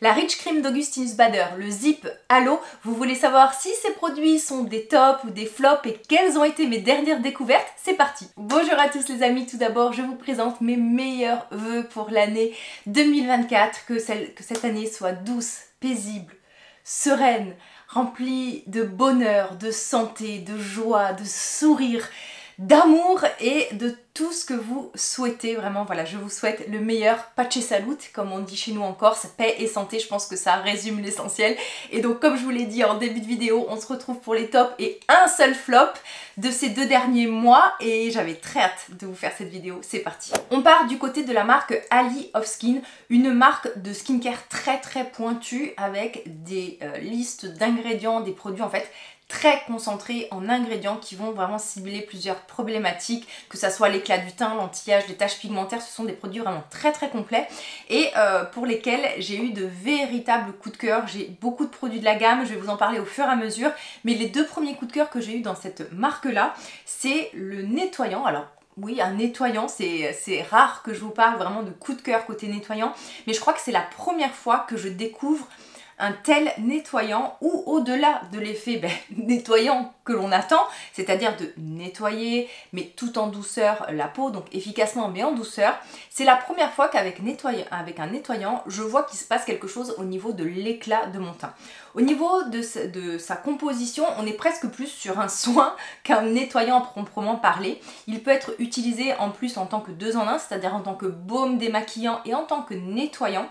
La Rich Cream d'Augustinus Bader, le Zip Halo. Vous voulez savoir si ces produits sont des tops ou des flops et quelles ont été mes dernières découvertes? C'est parti! Bonjour à tous les amis, tout d'abord je vous présente mes meilleurs vœux pour l'année 2024, que cette année soit douce, paisible, sereine, remplie de bonheur, de santé, de joie, de sourire, d'amour et de tout ce que vous souhaitez. Vraiment, voilà, je vous souhaite le meilleur. Pace salut, comme on dit chez nous en Corse, paix et santé, je pense que ça résume l'essentiel. Et donc, comme je vous l'ai dit en début de vidéo, on se retrouve pour les tops et un seul flop de ces 2 derniers mois. Et j'avais très hâte de vous faire cette vidéo, c'est parti. On part du côté de la marque Ali of Skin, une marque de skincare très pointue avec des listes d'ingrédients, des produits en fait très concentrés en ingrédients qui vont vraiment cibler plusieurs problématiques, que ça soit l'éclat du teint, l'anti-âge, les taches pigmentaires. Ce sont des produits vraiment très complets et pour lesquels j'ai eu de véritables coups de cœur. J'ai beaucoup de produits de la gamme, je vais vous en parler au fur et à mesure, mais les 2 premiers coups de cœur que j'ai eu dans cette marque là, c'est le nettoyant. Alors oui, un nettoyant, c'est rare que je vous parle vraiment de coup de cœur côté nettoyant, mais je crois que c'est la première fois que je découvre un tel nettoyant ou au-delà de l'effet nettoyant que l'on attend, c'est-à-dire de nettoyer mais tout en douceur la peau, donc efficacement mais en douceur. C'est la première fois qu'avec un nettoyant, je vois qu'il se passe quelque chose au niveau de l'éclat de mon teint. Au niveau de sa composition, on est presque plus sur un soin qu'un nettoyant proprement parlé. Il peut être utilisé en plus en tant que 2 en 1, c'est-à-dire en tant que baume démaquillant et en tant que nettoyant.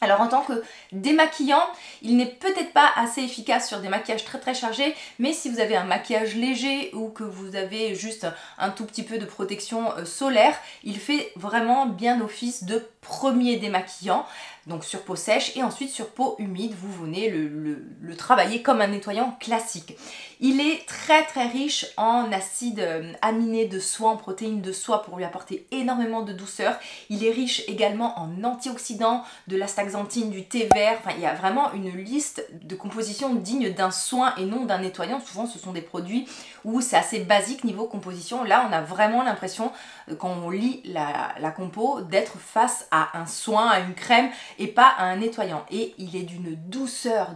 Alors en tant que démaquillant, il n'est peut-être pas assez efficace sur des maquillages très chargés, mais si vous avez un maquillage léger ou que vous avez juste un tout petit peu de protection solaire, il fait vraiment bien office de premier démaquillant, donc sur peau sèche, et ensuite sur peau humide, vous venez le travailler comme un nettoyant classique. Il est très riche en acides aminés de soie, en protéines de soie pour lui apporter énormément de douceur. Il est riche également en antioxydants, de l'astaxanthine, du thé vert. Enfin, il y a vraiment une liste de compositions dignes d'un soin et non d'un nettoyant. Souvent, ce sont des produits où c'est assez basique niveau composition. Là, on a vraiment l'impression, quand on lit la compo, d'être face à un soin, à une crème et pas à un nettoyant. Et il est d'une douceur,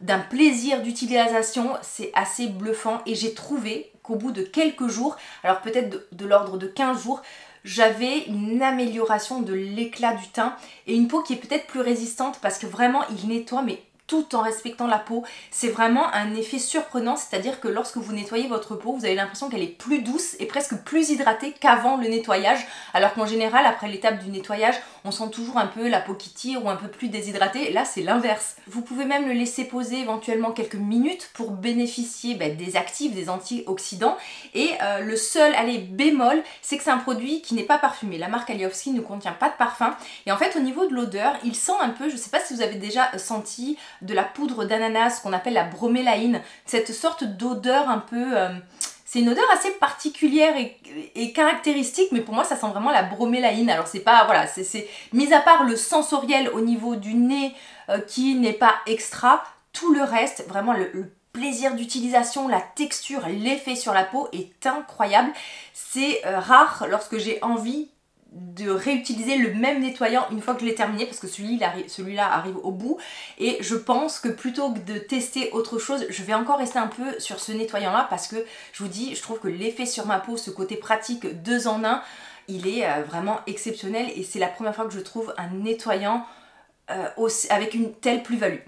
d'un plaisir d'utilisation, c'est assez bluffant. Et j'ai trouvé qu'au bout de quelques jours, alors peut-être de l'ordre de 15 jours, j'avais une amélioration de l'éclat du teint et une peau qui est peut-être plus résistante parce que vraiment il nettoie mais tout en respectant la peau. C'est vraiment un effet surprenant, c'est-à-dire que lorsque vous nettoyez votre peau, vous avez l'impression qu'elle est plus douce et presque plus hydratée qu'avant le nettoyage, alors qu'en général, après l'étape du nettoyage, on sent toujours un peu la peau qui tire ou un peu plus déshydratée. Là, c'est l'inverse. Vous pouvez même le laisser poser éventuellement quelques minutes pour bénéficier des actifs, des antioxydants. Et le seul bémol, c'est que c'est un produit qui n'est pas parfumé. La marque Ali of Skin ne contient pas de parfum. Et en fait, au niveau de l'odeur, il sent un peu, je ne sais pas si vous avez déjà senti de la poudre d'ananas qu'on appelle la bromélaïne, cette sorte d'odeur un peu... c'est une odeur assez particulière et caractéristique, mais pour moi ça sent vraiment la bromélaïne. Alors c'est pas, voilà, c'est mis à part le sensoriel au niveau du nez qui n'est pas extra, tout le reste, vraiment le plaisir d'utilisation, la texture, l'effet sur la peau est incroyable. C'est rare lorsque j'ai envie de réutiliser le même nettoyant une fois que je l'ai terminé parce que celui-là arrive au bout et je pense que plutôt que de tester autre chose, je vais encore rester un peu sur ce nettoyant là parce que je vous dis, je trouve que l'effet sur ma peau, ce côté pratique 2 en 1, il est vraiment exceptionnel et c'est la première fois que je trouve un nettoyant avec une telle plus-value.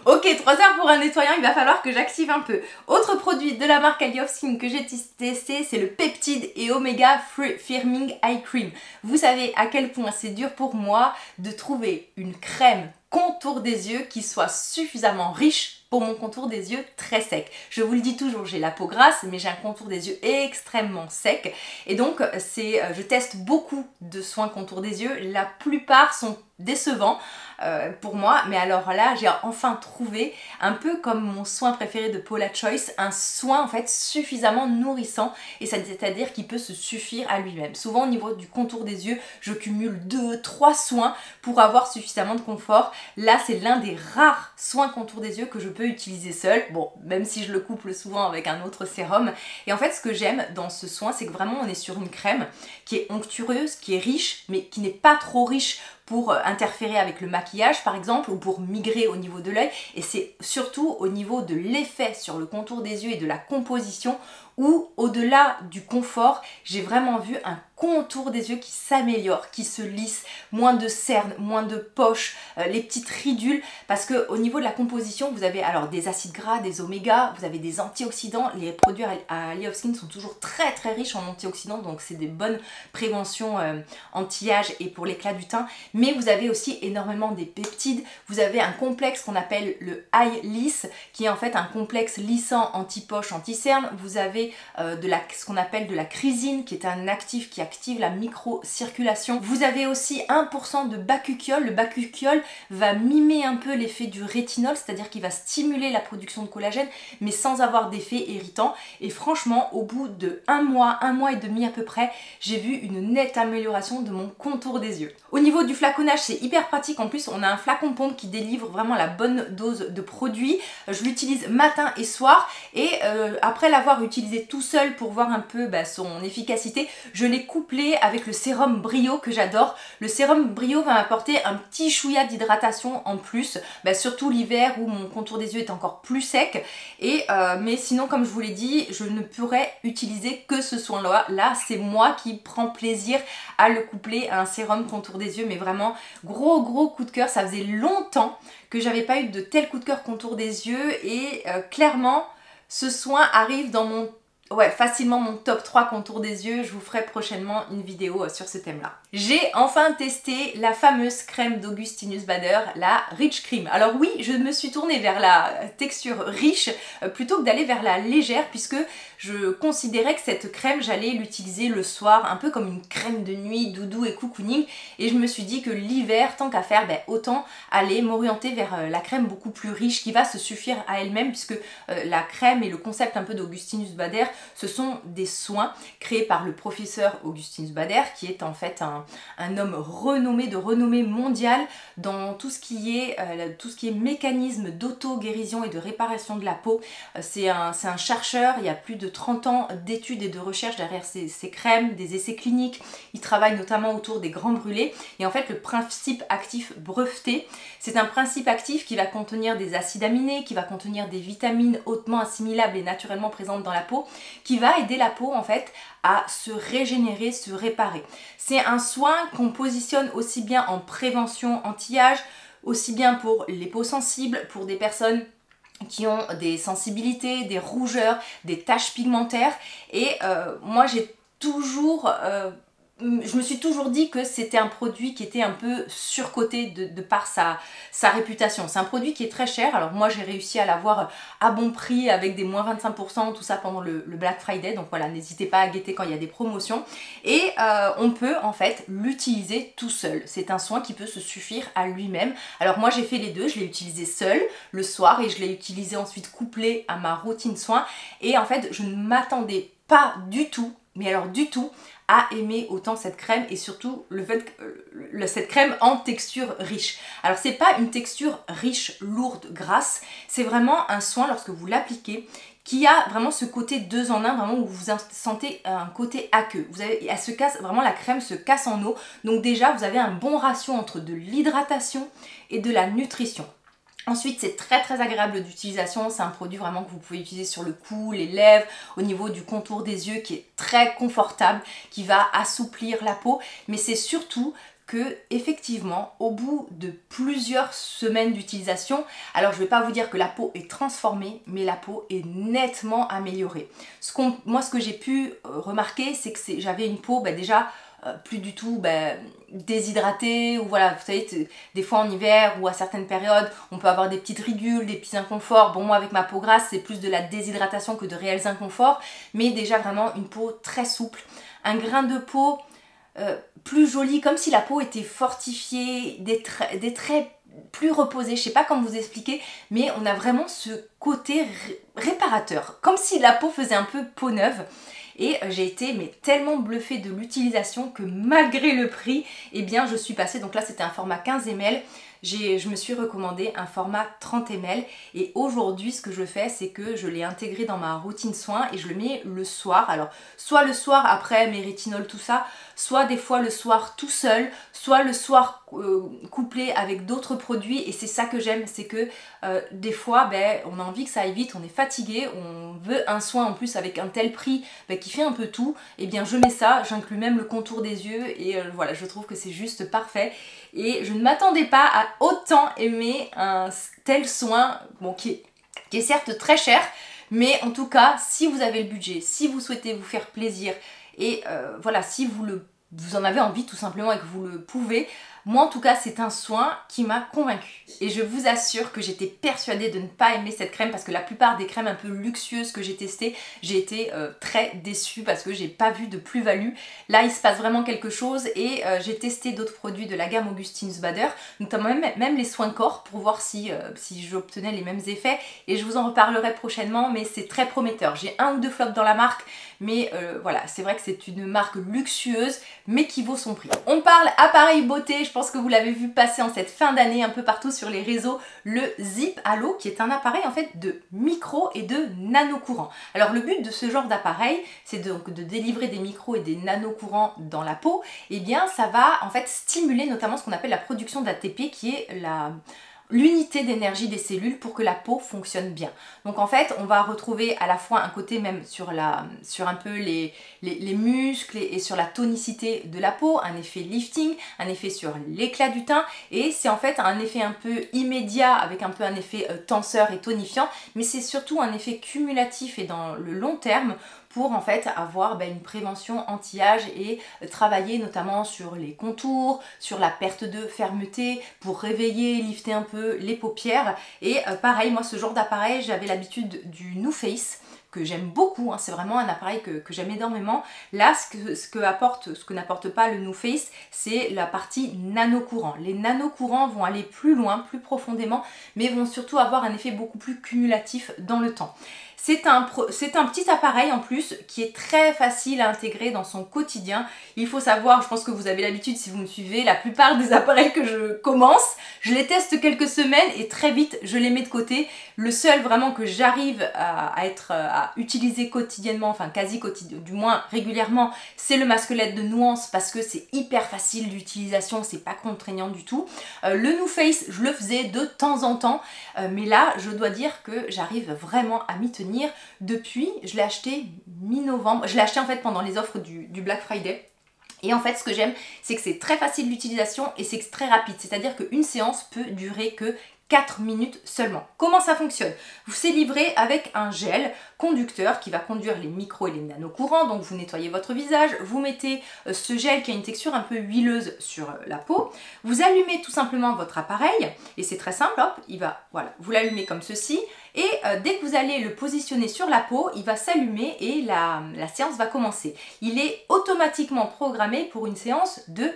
Ok, 3 heures pour un nettoyant, il va falloir que j'active un peu. Autre produit de la marque Ali of Skin que j'ai testé, c'est le Peptide et Omega Firming Eye Cream. Vous savez à quel point c'est dur pour moi de trouver une crème contour des yeux qui soit suffisamment riche pour mon contour des yeux très sec. Je vous le dis toujours, j'ai la peau grasse, mais j'ai un contour des yeux extrêmement sec. Et donc, je teste beaucoup de soins contour des yeux. La plupart sont décevants pour moi, mais alors là, j'ai enfin trouvé, un peu comme mon soin préféré de Paula Choice, un soin en fait suffisamment nourrissant, et c'est-à-dire qu'il peut se suffire à lui-même. Souvent au niveau du contour des yeux, je cumule 2-3 soins pour avoir suffisamment de confort. Là, c'est l'un des rares soins contour des yeux que je peux utiliser seul, bon, même si je le couple souvent avec un autre sérum. Et en fait, ce que j'aime dans ce soin, c'est que vraiment on est sur une crème qui est onctueuse, qui est riche, mais qui n'est pas trop riche pour interférer avec le maquillage par exemple, ou pour migrer au niveau de l'œil, et c'est surtout au niveau de l'effet sur le contour des yeux et de la composition où au-delà du confort, j'ai vraiment vu un contour des yeux qui s'améliore, qui se lisse, moins de cernes, moins de poches, les petites ridules, parce que au niveau de la composition, vous avez alors des acides gras, des oméga, vous avez des antioxydants. Les produits à Alley of Skin sont toujours très très riches en antioxydants, donc c'est des bonnes préventions anti-âge et pour l'éclat du teint, mais vous avez aussi énormément des peptides. Vous avez un complexe qu'on appelle le Eye Liss, qui est en fait un complexe lissant anti-poche, anti-cerne. Vous avez ce qu'on appelle de la chrysine, qui est un actif qui active la microcirculation. Vous avez aussi 1% de bakuchiol. Le bakuchiol va mimer un peu l'effet du rétinol, c'est-à-dire qu'il va stimuler la production de collagène, mais sans avoir d'effet irritant. Et franchement, au bout de un mois et demi à peu près, j'ai vu une nette amélioration de mon contour des yeux. Au niveau du flaconnage, c'est hyper pratique. En plus, on a un flacon pompe qui délivre vraiment la bonne dose de produit. Je l'utilise matin et soir, et après l'avoir utilisé tout seul pour voir un peu son efficacité, je l'ai couplé avec le sérum Brio que j'adore. Le sérum Brio va m'apporter un petit chouïa d'hydratation en plus, surtout l'hiver où mon contour des yeux est encore plus sec. Et mais sinon, comme je vous l'ai dit, je ne pourrais utiliser que ce soin-là. Là, c'est moi qui prends plaisir à le coupler à un sérum contour des yeux, mais vraiment gros coup de cœur. Ça faisait longtemps que j'avais pas eu de tel coup de cœur contour des yeux, et clairement, ce soin arrive dans mon facilement mon top 3 contour des yeux. Je vous ferai prochainement une vidéo sur ce thème là. J'ai enfin testé la fameuse crème d'Augustinus Bader, la Rich Cream. Alors oui, je me suis tournée vers la texture riche plutôt que d'aller vers la légère, puisque je considérais que cette crème, j'allais l'utiliser le soir, un peu comme une crème de nuit doudou et cocooning, et je me suis dit que l'hiver, tant qu'à faire, autant aller m'orienter vers la crème beaucoup plus riche qui va se suffire à elle-même, puisque la crème et le concept un peu d'Augustinus Bader, ce sont des soins créés par le professeur Augustinus Bader, qui est en fait un homme renommé, de renommée mondiale dans tout ce qui est mécanisme d'auto-guérison et de réparation de la peau. C'est un chercheur, il y a plus de 30 ans d'études et de recherches derrière ces crèmes, des essais cliniques. Il travaille notamment autour des grands brûlés, et en fait le principe actif breveté, c'est un principe actif qui va contenir des acides aminés, qui va contenir des vitamines hautement assimilables et naturellement présentes dans la peau, qui va aider la peau en fait à se régénérer, se réparer. C'est un soin qu'on positionne aussi bien en prévention anti-âge, aussi bien pour les peaux sensibles, pour des personnes qui ont des sensibilités, des rougeurs, des taches pigmentaires. Et moi j'ai toujours... je me suis toujours dit que c'était un produit qui était un peu surcoté de par sa réputation. C'est un produit qui est très cher. Alors moi j'ai réussi à l'avoir à bon prix avec des moins 25%, tout ça pendant le Black Friday. Donc voilà, n'hésitez pas à guetter quand il y a des promotions. Et on peut en fait l'utiliser tout seul. C'est un soin qui peut se suffire à lui-même. Alors moi j'ai fait les deux. Je l'ai utilisé seul le soir et je l'ai utilisé ensuite couplé à ma routine soin. Et en fait je ne m'attendais pas du tout, mais alors du tout, à aimer autant cette crème, et surtout le fait que cette crème en texture riche. Alors c'est pas une texture riche, lourde, grasse, c'est vraiment un soin lorsque vous l'appliquez qui a vraiment ce côté 2 en 1, vraiment où vous sentez un côté aqueux. Elle se casse, vraiment la crème se casse en eau, donc déjà vous avez un bon ratio entre de l'hydratation et de la nutrition. Ensuite, c'est très agréable d'utilisation, c'est un produit vraiment que vous pouvez utiliser sur le cou, les lèvres, au niveau du contour des yeux, qui est très confortable, qui va assouplir la peau, mais c'est surtout que effectivement au bout de plusieurs semaines d'utilisation, alors je ne vais pas vous dire que la peau est transformée, mais la peau est nettement améliorée. Moi ce que j'ai pu remarquer, c'est que j'avais une peau déjà plus du tout déshydratée, ou voilà, vous savez, des fois en hiver ou à certaines périodes on peut avoir des petites ridules, des petits inconforts. Bon, moi avec ma peau grasse c'est plus de la déshydratation que de réels inconforts, mais déjà vraiment une peau très souple, un grain de peau plus joli, comme si la peau était fortifiée, des traits plus reposés, je sais pas comment vous expliquer, mais on a vraiment ce côté réparateur, comme si la peau faisait un peu peau neuve. Et j'ai été tellement bluffée de l'utilisation que malgré le prix, eh bien je suis passée, donc là c'était un format 15 ml, je me suis recommandé un format 30 ml et aujourd'hui ce que je fais c'est que je l'ai intégré dans ma routine soin et je le mets le soir. Alors soit le soir après mes rétinols tout ça, soit des fois le soir tout seul, soit le soir couplé avec d'autres produits et c'est ça que j'aime, c'est que des fois on a envie que ça aille vite, on est fatigué, on veut un soin en plus avec un tel prix qui fait un peu tout, et bien je mets ça, j'inclus même le contour des yeux et voilà, je trouve que c'est juste parfait et je ne m'attendais pas à autant aimer un tel soin, bon qui est certes très cher, mais en tout cas si vous avez le budget, si vous souhaitez vous faire plaisir et voilà, si vous en avez envie tout simplement et que vous le pouvez, moi en tout cas c'est un soin qui m'a convaincue. Et je vous assure que j'étais persuadée de ne pas aimer cette crème parce que la plupart des crèmes un peu luxueuses que j'ai testées, j'ai été très déçue parce que j'ai pas vu de plus-value. Là il se passe vraiment quelque chose et j'ai testé d'autres produits de la gamme Augustinus Bader, notamment même les soins corps pour voir si j'obtenais les mêmes effets et je vous en reparlerai prochainement, mais c'est très prometteur. J'ai un ou deux flops dans la marque, mais voilà, c'est vrai que c'est une marque luxueuse mais qui vaut son prix. On parle appareil beauté, je pense que vous l'avez vu passer en cette fin d'année un peu partout sur les réseaux, le Zip Halo qui est un appareil en fait de micro et de nano-courant. Alors le but de ce genre d'appareil, c'est donc de délivrer des micros et des nano-courants dans la peau, et bien ça va en fait stimuler notamment ce qu'on appelle la production d'ATP qui est l'unité d'énergie des cellules pour que la peau fonctionne bien. Donc en fait on va retrouver à la fois un côté même sur un peu les muscles et sur la tonicité de la peau, un effet lifting, un effet sur l'éclat du teint, et c'est en fait un effet un peu immédiat avec un peu un effet tenseur et tonifiant, mais c'est surtout un effet cumulatif et dans le long terme pour en fait avoir une prévention anti-âge et travailler notamment sur les contours, sur la perte de fermeté, pour réveiller, lifter un peu les paupières. Et pareil, moi ce genre d'appareil, j'avais l'habitude du NuFace que j'aime beaucoup, hein, c'est vraiment un appareil que j'aime énormément. Là, ce que n'apporte pas le NuFace, c'est la partie nano-courant. Les nano-courants vont aller plus loin, plus profondément, mais vont surtout avoir un effet beaucoup plus cumulatif dans le temps. C'est un petit appareil en plus qui est très facile à intégrer dans son quotidien. Il faut savoir, je pense que vous avez l'habitude si vous me suivez, la plupart des appareils que je commence, je les teste quelques semaines et très vite je les mets de côté. Le seul vraiment que j'arrive à utiliser quotidiennement, enfin quasi quotidiennement, du moins régulièrement, c'est le masque LED de Nuance parce que c'est hyper facile d'utilisation, c'est pas contraignant du tout. Le NuFace, je le faisais de temps en temps, mais là je dois dire que j'arrive vraiment à m'y tenir. Depuis, je l'ai acheté mi-novembre, je l'ai acheté en fait pendant les offres du Black Friday. Et en fait ce que j'aime c'est que c'est très facile d'utilisation et c'est très rapide, c'est-à-dire qu'une séance peut durer que 4 minutes seulement. Comment ça fonctionne? C'est livré avec un gel conducteur qui va conduire les micros et les nano-courants, donc vous nettoyez votre visage, vous mettez ce gel qui a une texture un peu huileuse sur la peau, vous allumez tout simplement votre appareil, et c'est très simple, hop, voilà, vous l'allumez comme ceci, et dès que vous allez le positionner sur la peau, il va s'allumer et la séance va commencer. Il est automatiquement programmé pour une séance de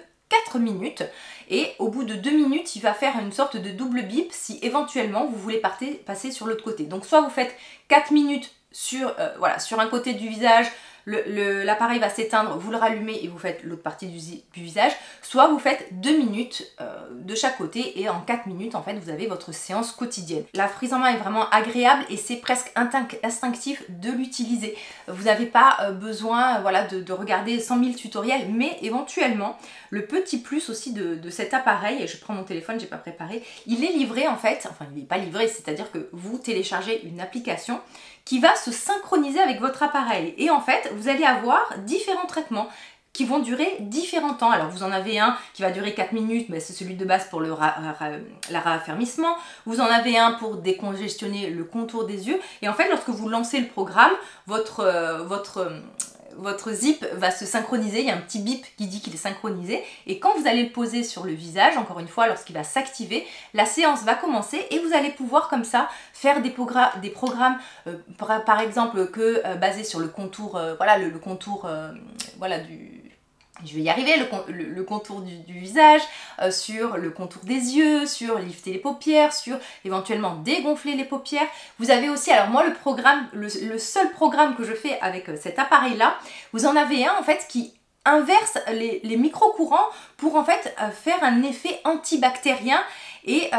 4 minutes et au bout de 2 minutes il va faire une sorte de double bip si éventuellement vous voulez passer sur l'autre côté. Donc soit vous faites 4 minutes sur un côté du visage, l'appareil va s'éteindre, vous le rallumez et vous faites l'autre partie du visage, soit vous faites 2 minutes de chaque côté et en 4 minutes en fait vous avez votre séance quotidienne. La prise en main est vraiment agréable et c'est presque instinctif de l'utiliser. Vous n'avez pas besoin de regarder 100 000 tutoriels, mais éventuellement le petit plus aussi de cet appareil, et je prends mon téléphone, j'ai pas préparé, il est livré en fait, enfin il n'est pas livré, c'est-à-dire que vous téléchargez une application qui va se synchroniser avec votre appareil et en fait vous allez avoir différents traitements qui vont durer différents temps. Alors vous en avez un qui va durer 4 minutes, mais c'est celui de base pour le raffermissement. Vous en avez un pour décongestionner le contour des yeux. Et en fait, lorsque vous lancez le programme, votre zip va se synchroniser, il y a un petit bip qui dit qu'il est synchronisé et quand vous allez le poser sur le visage, encore une fois lorsqu'il va s'activer, la séance va commencer et vous allez pouvoir comme ça faire des programmes par exemple basés sur le contour, le contour je vais y arriver, le contour du visage, sur le contour des yeux, sur lifter les paupières, sur éventuellement dégonfler les paupières. Vous avez aussi, alors moi le seul programme que je fais avec cet appareil là, vous en avez un en fait qui inverse les micro-courants pour en fait faire un effet antibactérien et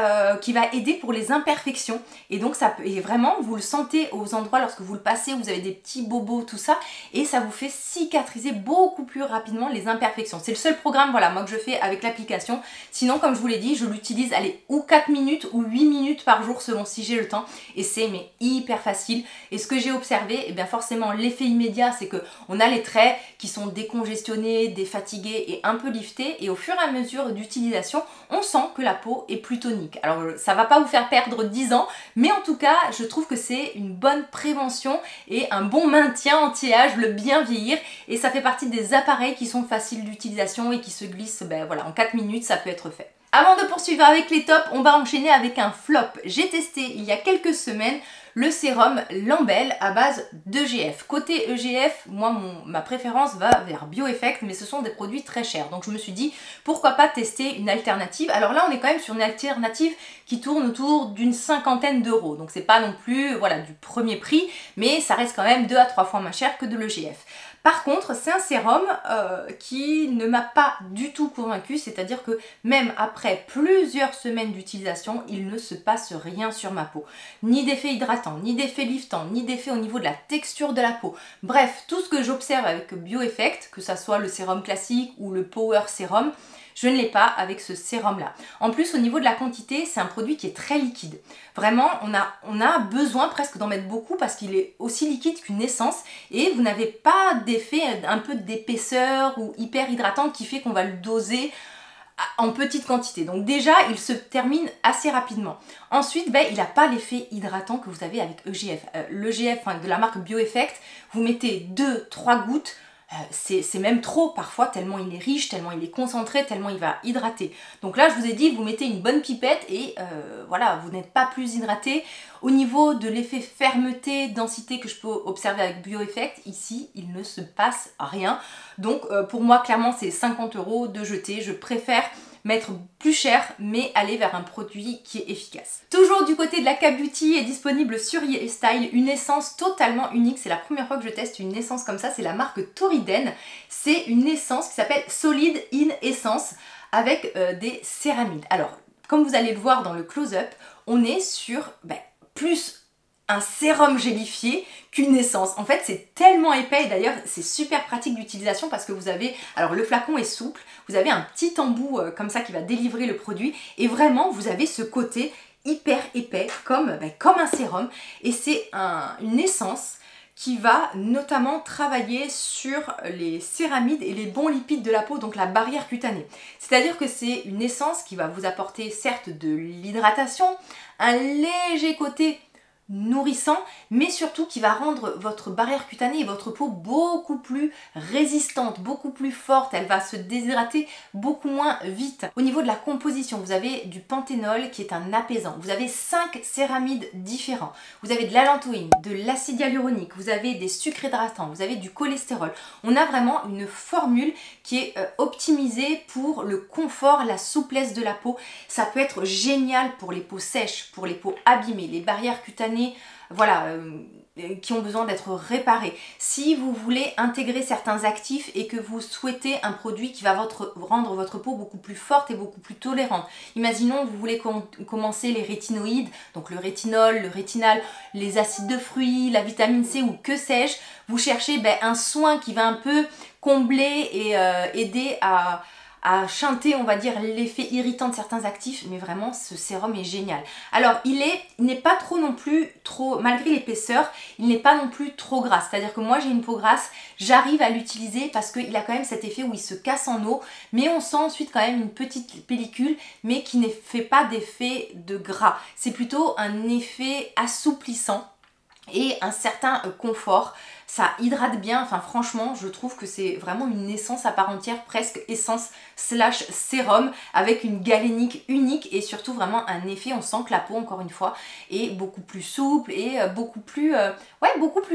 qui va aider pour les imperfections. Et donc ça peut, et vraiment vous le sentez aux endroits lorsque vous le passez, vous avez des petits bobos, tout ça, et ça vous fait cicatriser beaucoup plus rapidement les imperfections. C'est le seul programme, voilà, moi que je fais avec l'application. Sinon, comme je vous l'ai dit, je l'utilise, allez, ou 4 minutes ou 8 minutes par jour selon si j'ai le temps, et c'est mais hyper facile. Et ce que j'ai observé, et bien forcément l'effet immédiat, c'est que on a les traits qui sont décongestionnés, défatigués et un peu liftés, et au fur et à mesure d'utilisation, on sent que la peau est plus tonique. Alors ça va pas vous faire perdre 10 ans, mais en tout cas, je trouve que c'est une bonne prévention et un bon maintien anti-âge, le bien vieillir, et ça fait partie des appareils qui sont faciles d'utilisation et qui se glissent, ben voilà, en 4 minutes, ça peut être fait. Avant de poursuivre avec les tops, on va enchaîner avec un flop. J'ai testé il y a quelques semaines le sérum Lambelle à base d'EGF. Côté EGF, moi ma préférence va vers Bioeffect, mais ce sont des produits très chers. Donc je me suis dit, pourquoi pas tester une alternative. Alors là, on est quand même sur une alternative qui tourne autour d'une 50aine d'euros. Donc c'est pas non plus voilà, du premier prix, mais ça reste quand même 2 à 3 fois moins cher que de l'EGF. Par contre, c'est un sérum qui ne m'a pas du tout convaincue, c'est-à-dire que même après plusieurs semaines d'utilisation, il ne se passe rien sur ma peau. Ni d'effet hydratant, ni d'effet liftant, ni d'effet au niveau de la texture de la peau. Bref, tout ce que j'observe avec Bioeffect, que ça soit le sérum classique ou le Power Sérum, je ne l'ai pas avec ce sérum là. En plus, au niveau de la quantité, c'est un produit qui est très liquide. Vraiment, on a besoin presque d'en mettre beaucoup parce qu'il est aussi liquide qu'une essence et vous n'avez pas d'effet un peu d'épaisseur ou hyper hydratant qui fait qu'on va le doser en petite quantité. Donc déjà, il se termine assez rapidement. Ensuite, ben, il n'a pas l'effet hydratant que vous avez avec EGF. L'EGF de la marque Bioeffect, vous mettez 2-3 gouttes, c'est même trop parfois, tellement il est riche, tellement il est concentré, tellement il va hydrater. Donc là, je vous ai dit, vous mettez une bonne pipette et voilà, vous n'êtes pas plus hydraté. Au niveau de l'effet fermeté, densité que je peux observer avec Bioeffect, ici, il ne se passe rien. Donc pour moi, clairement, c'est 50 € de jeter. Je préfère mettre plus cher mais aller vers un produit qui est efficace. Toujours du côté de la K-Beauty est disponible sur YesStyle une essence totalement unique. C'est la première fois que je teste une essence comme ça, c'est la marque Toriden. C'est une essence qui s'appelle Solid In Essence avec des céramides. Alors comme vous allez le voir dans le close-up, on est sur plus un sérum gélifié qu'une essence. En fait, c'est tellement épais et d'ailleurs, c'est super pratique d'utilisation parce que vous avez, alors le flacon est souple, vous avez un petit embout comme ça qui va délivrer le produit et vraiment, vous avez ce côté hyper épais comme un sérum et c'est une essence qui va notamment travailler sur les céramides et les bons lipides de la peau, donc la barrière cutanée. C'est-à-dire que c'est une essence qui va vous apporter certes de l'hydratation, un léger côté nourrissant, mais surtout qui va rendre votre barrière cutanée et votre peau beaucoup plus résistante, beaucoup plus forte. Elle va se déshydrater beaucoup moins vite. Au niveau de la composition, vous avez du panthénol qui est un apaisant. Vous avez 5 céramides différents. Vous avez de l'allantoïne, de l'acide hyaluronique, vous avez des sucres hydratants, vous avez du cholestérol. On a vraiment une formule qui est optimisée pour le confort, la souplesse de la peau. Ça peut être génial pour les peaux sèches, pour les peaux abîmées, les barrières cutanées voilà, qui ont besoin d'être réparés. Si vous voulez intégrer certains actifs et que vous souhaitez un produit qui va rendre votre peau beaucoup plus forte et beaucoup plus tolérante. Imaginons vous voulez commencer les rétinoïdes, donc le rétinol, le rétinal, les acides de fruits, la vitamine C ou que sais-je. Vous cherchez un soin qui va un peu combler et aider à chanter, on va dire, l'effet irritant de certains actifs, mais vraiment ce sérum est génial. Alors il n'est pas trop non plus malgré l'épaisseur, il n'est pas non plus trop gras, c'est-à-dire que moi j'ai une peau grasse, j'arrive à l'utiliser parce qu'il a quand même cet effet où il se casse en eau, mais on sent ensuite quand même une petite pellicule, mais qui ne fait pas d'effet de gras. C'est plutôt un effet assouplissant et un certain confort. Ça hydrate bien, enfin franchement je trouve que c'est vraiment une essence à part entière, presque essence slash sérum avec une galénique unique et surtout vraiment un effet, on sent que la peau encore une fois est beaucoup plus souple et beaucoup plus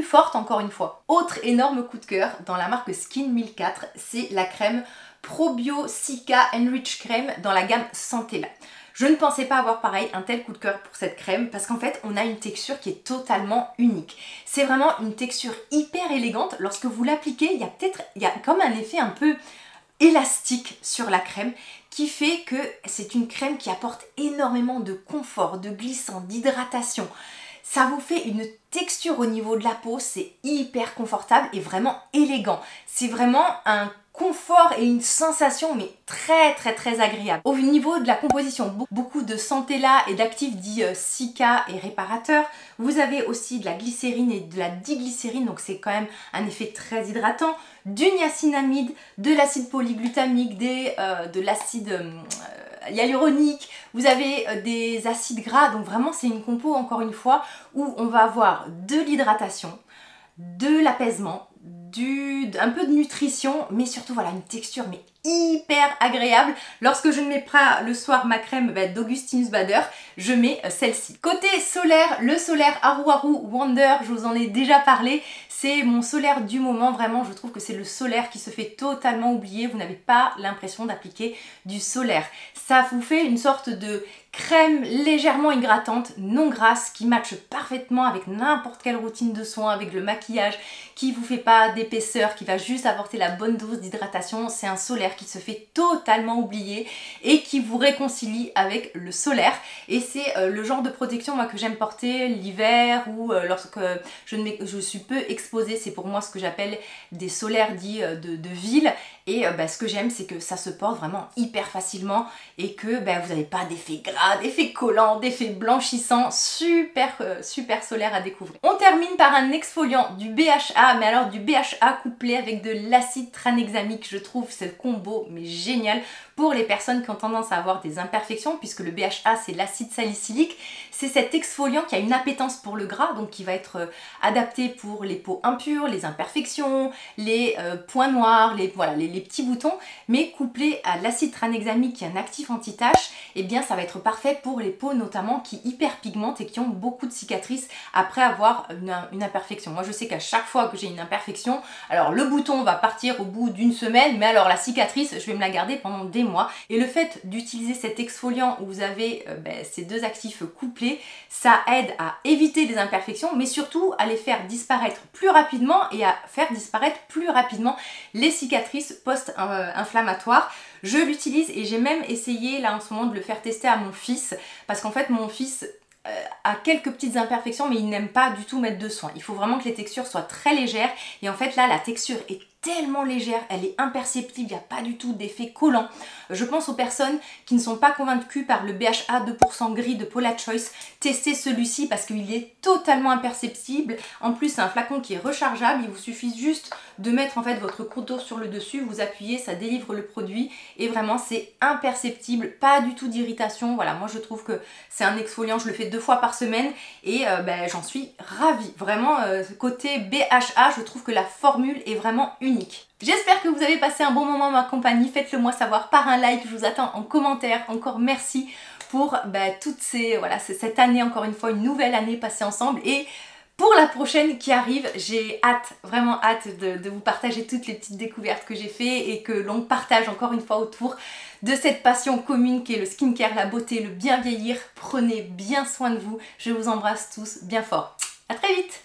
forte encore une fois. Autre énorme coup de cœur dans la marque Skin 1004, c'est la crème Probio Cica Enrich Crème dans la gamme Santella. Je ne pensais pas avoir pareil un tel coup de cœur pour cette crème parce qu'en fait on a une texture qui est totalement unique. C'est vraiment une texture hyper élégante. Lorsque vous l'appliquez, il y a comme un effet un peu élastique sur la crème qui fait que c'est une crème qui apporte énormément de confort, de glissant, d'hydratation. Ça vous fait une texture au niveau de la peau, c'est hyper confortable et vraiment élégant. C'est vraiment un confort et une sensation mais très agréable. Au niveau de la composition, beaucoup de centella et d'actifs dits cica et réparateurs. Vous avez aussi de la glycérine et de la diglycérine, donc c'est quand même un effet très hydratant. Du niacinamide, de l'acide polyglutamique, de l'acide hyaluronique, vous avez des acides gras, donc vraiment c'est une compo encore une fois où on va avoir de l'hydratation, de l'apaisement, un peu de nutrition, mais surtout voilà une texture mais hyper agréable. Lorsque je ne mets pas le soir ma crème d'Augustinus Bader, je mets celle-ci. Côté solaire, le solaire Aru Aru Wonder, je vous en ai déjà parlé, c'est mon solaire du moment, vraiment je trouve que c'est le solaire qui se fait totalement oublier, vous n'avez pas l'impression d'appliquer du solaire. Ça vous fait une sorte de crème légèrement hydratante, non grasse, qui matche parfaitement avec n'importe quelle routine de soins, avec le maquillage, qui vous fait pas d'épaisseur, qui va juste apporter la bonne dose d'hydratation. C'est un solaire qui se fait totalement oublier et qui vous réconcilie avec le solaire. Et c'est le genre de protection moi que j'aime porter l'hiver ou lorsque je suis peu exposée. C'est pour moi ce que j'appelle des solaires dits de ville. Et ce que j'aime, c'est que ça se porte vraiment hyper facilement et que vous n'avez pas d'effet gras, d'effet collant, d'effet blanchissant, super solaire à découvrir. On termine par un exfoliant du BHA, mais alors du BHA couplé avec de l'acide tranexamique. Je trouve ce combo mais génial pour les personnes qui ont tendance à avoir des imperfections, puisque le BHA c'est l'acide salicylique. C'est cet exfoliant qui a une appétence pour le gras, donc qui va être adapté pour les peaux impures, les imperfections, les points noirs, les petits boutons, mais couplé à l'acide tranexamique qui est un actif anti-tache, et bien ça va être parfait pour les peaux notamment qui hyperpigmentent et qui ont beaucoup de cicatrices après avoir une imperfection. Moi je sais qu'à chaque fois que j'ai une imperfection, alors le bouton va partir au bout d'une semaine, mais alors la cicatrice je vais me la garder pendant des mois. Et le fait d'utiliser cet exfoliant où vous avez ces deux actifs couplés, ça aide à éviter les imperfections, mais surtout à les faire disparaître plus rapidement et à faire disparaître plus rapidement les cicatrices post-inflammatoires. Je l'utilise et j'ai même essayé là en ce moment de le faire tester à mon fils, parce qu'en fait mon fils a quelques petites imperfections mais il n'aime pas du tout mettre de soin. Il faut vraiment que les textures soient très légères et en fait là la texture est tellement légère, elle est imperceptible, il n'y a pas du tout d'effet collant. Je pense aux personnes qui ne sont pas convaincues par le BHA 2% gris de Paula Choice. Testez celui-ci parce qu'il est totalement imperceptible. En plus c'est un flacon qui est rechargeable, il vous suffit juste de mettre en fait votre couteau sur le dessus, vous appuyez, ça délivre le produit et vraiment c'est imperceptible, pas du tout d'irritation. Voilà, moi je trouve que c'est un exfoliant, je le fais 2 fois par semaine et j'en suis ravie. Vraiment côté BHA, je trouve que la formule est vraiment unique. J'espère que vous avez passé un bon moment en ma compagnie, faites-le moi savoir par un like, je vous attends en commentaire. Encore merci pour toutes cette année, encore une fois, une nouvelle année passée ensemble et pour la prochaine qui arrive, j'ai hâte, vraiment hâte de vous partager toutes les petites découvertes que j'ai fait et que l'on partage encore une fois autour de cette passion commune qui est le skincare, la beauté, le bien vieillir. Prenez bien soin de vous, je vous embrasse tous bien fort. À très vite!